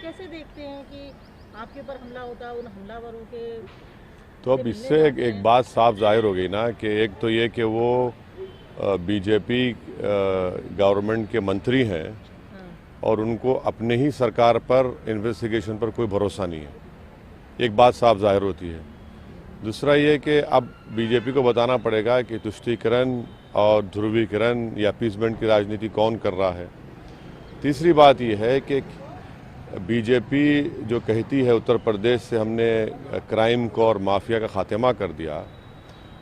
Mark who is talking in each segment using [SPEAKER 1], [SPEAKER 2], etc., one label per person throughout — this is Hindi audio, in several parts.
[SPEAKER 1] कैसे देखते हैं कि आपके ऊपर हमला होता है, उन हमलावरों के
[SPEAKER 2] तो अब इससे एक बात साफ जाहिर हो गई ना कि एक तो ये कि वो बीजेपी गवर्नमेंट के मंत्री हैं और उनको अपने ही सरकार पर इन्वेस्टिगेशन पर कोई भरोसा नहीं है। एक बात साफ जाहिर होती है। दूसरा ये कि अब बीजेपी को बताना पड़ेगा कि तुष्टीकरण और ध्रुवीकरण या अपीसमेंट की राजनीति कौन कर रहा है। तीसरी बात यह है कि बीजेपी जो कहती है उत्तर प्रदेश से हमने क्राइम को और माफिया का खात्मा कर दिया,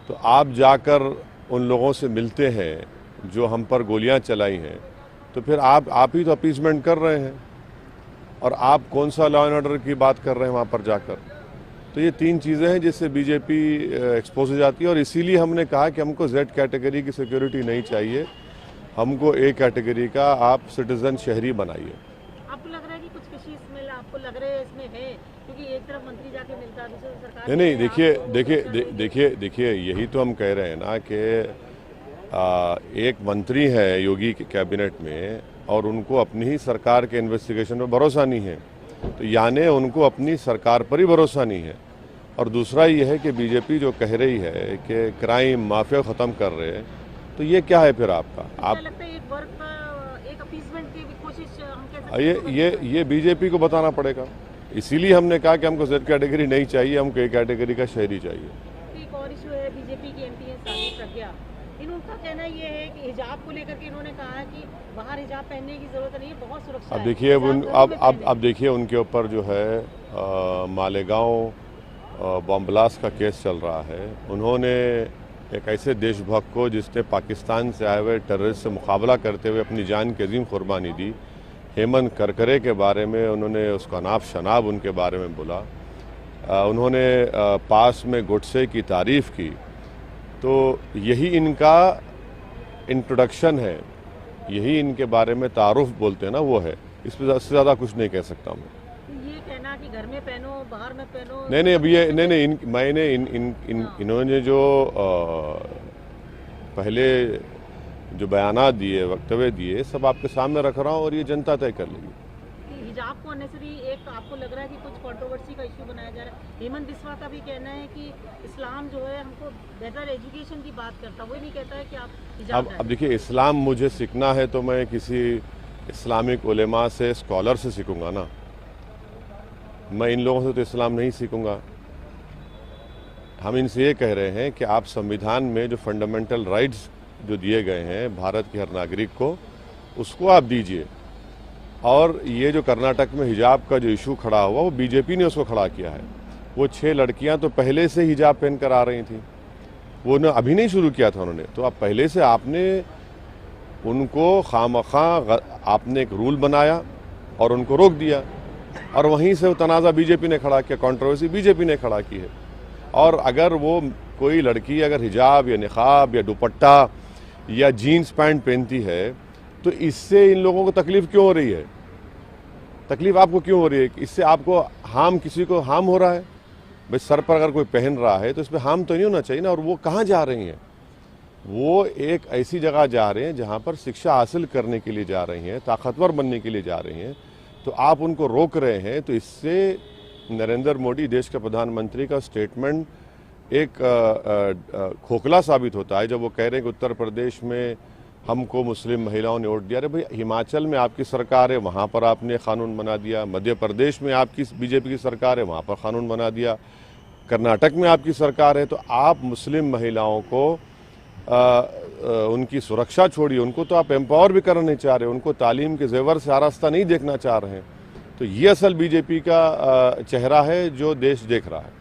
[SPEAKER 2] तो आप जाकर उन लोगों से मिलते हैं जो हम पर गोलियां चलाई हैं, तो फिर आप ही तो अपीसमेंट कर रहे हैं और आप कौन सा लॉ एंड ऑर्डर की बात कर रहे हैं वहाँ पर जाकर। तो ये तीन चीज़ें हैं जिससे बीजेपी एक्सपोज हो जाती है और इसीलिए हमने कहा कि हमको जेड कैटेगरी की सिक्योरिटी नहीं चाहिए, हमको ए कैटेगरी का आप सिटीजन शहरी बनाइए।
[SPEAKER 1] आपको लग रहा है कि कुछ किसी इसमें आपको लग रहा है इसमें है, क्योंकि एक तरफ मंत्री जाके मिलता है, दूसरी सरकार
[SPEAKER 2] नहीं, देखिए यही तो हम कह रहे हैं ना कि एक मंत्री है योगी के कैबिनेट में और उनको अपनी ही सरकार के इन्वेस्टिगेशन पर भरोसा नहीं है, तो यानी उनको अपनी सरकार पर ही भरोसा नहीं है। और दूसरा ये है कि बीजेपी जो कह रही है कि क्राइम माफिया ख़त्म कर रहे हैं, तो ये क्या है फिर आपका? आप
[SPEAKER 1] लगता है एक वर्ग का एक अपीसमेंट की कोशिश हम कह सकते हैं।
[SPEAKER 2] ये बीजेपी को बताना पड़ेगा। इसीलिए हमने कहा कि हमको जेड कैटेगरी नहीं चाहिए, हमको ए कैटेगरी का शहरी चाहिए।
[SPEAKER 1] एक और इशू है, बीजेपी की एमपी है साध्वी प्रज्ञा, इनका कहना ये है कि हिजाब को लेकर के इन्होंने कहा है कि बाहर हिजाब पहनने की जरूरत नहीं है, बहुत सुरक्षा
[SPEAKER 2] अब देखिए अब देखिए उनके ऊपर जो है मालेगांव बॉम्ब ब्लास्ट का केस चल रहा है। उन्होंने एक ऐसे देशभक्त को जिसने पाकिस्तान से आए हुए टेररिस्ट से मुकाबला करते हुए अपनी जान की अजीम कुर्बानी दी, हेमंत करकरे के बारे में उन्होंने उसका नाफ शनाब उनके बारे में बोला। उन्होंने पास में गुडसे की तारीफ़ की। तो यही इनका इंट्रोडक्शन है, यही इनके बारे में तारुफ बोलते हैं ना, वो है। इस पर से ज़्यादा कुछ नहीं कह सकता मैं।
[SPEAKER 1] ये कहना कि घर में पहनो बाहर में पहनो,
[SPEAKER 2] नहीं अब ये मैंने इन्होंने जो पहले जो बयानात दिए, वक्तव्य दिए, सब आपके सामने रख रहा हूँ और ये जनता तय कर लेगी।
[SPEAKER 1] हिजाब को अननेसेसरी एक आपको लग रहा है कि कुछ कंट्रोवर्सी का इशू बनाया जा रहा है। हेमंत बिस्वा का भी कहना है कि इस्लाम जो है हमको बेहतर एजुकेशन की बात करता है, वो नहीं कहता है कि आप हिजाब
[SPEAKER 2] अब देखिए, इस्लाम मुझे सीखना है तो मैं किसी इस्लामिक उलेमा से, स्कॉलर से सीखूंगा ना, मैं इन लोगों से तो इस्लाम नहीं सीखूंगा। हम इनसे ये कह रहे हैं कि आप संविधान में जो फंडामेंटल राइट्स जो दिए गए हैं भारत के हर नागरिक को, उसको आप दीजिए। और ये जो कर्नाटक में हिजाब का जो इशू खड़ा हुआ, वो बीजेपी ने उसको खड़ा किया है। वो 6 लड़कियां तो पहले से हिजाब पहन कर आ रही थी, वो ने अभी नहीं शुरू किया था उन्होंने। तो अब पहले से आपने उनको खामखा आपने एक रूल बनाया और उनको रोक दिया, और वहीं से वो तनाज़ा बीजेपी ने खड़ा किया, कंट्रोवर्सी बीजेपी ने खड़ा की है। और अगर वो कोई लड़की अगर हिजाब या निकाब या दुपट्टा या जीन्स पैंट पहनती है, तो इससे इन लोगों को तकलीफ क्यों हो रही है? तकलीफ आपको क्यों हो रही है? इससे आपको किसी को हार्म हो रहा है? भाई सर पर अगर कोई पहन रहा है तो इस पर हार्म तो नहीं होना चाहिए ना। और वो कहाँ जा रही हैं? वो एक ऐसी जगह जा रहे हैं जहाँ पर शिक्षा हासिल करने के लिए जा रही हैं, ताकतवर बनने के लिए जा रही हैं, तो आप उनको रोक रहे हैं। तो इससे नरेंद्र मोदी देश के प्रधानमंत्री का स्टेटमेंट एक खोखला साबित होता है, जब वो कह रहे हैं कि उत्तर प्रदेश में हमको मुस्लिम महिलाओं ने वोट दिया। अरे भाई, हिमाचल में आपकी सरकार है, वहाँ पर आपने कानून बना दिया। मध्य प्रदेश में आपकी बीजेपी की सरकार है, वहाँ पर कानून बना दिया। कर्नाटक में आपकी सरकार है, तो आप मुस्लिम महिलाओं को उनकी सुरक्षा छोड़िए, उनको तो आप एम्पावर भी करना नहीं चाह रहे, उनको तालीम के जेवर से आरास्ता नहीं देखना चाह रहे हैं। तो ये असल बीजेपी का चेहरा है जो देश देख रहा है।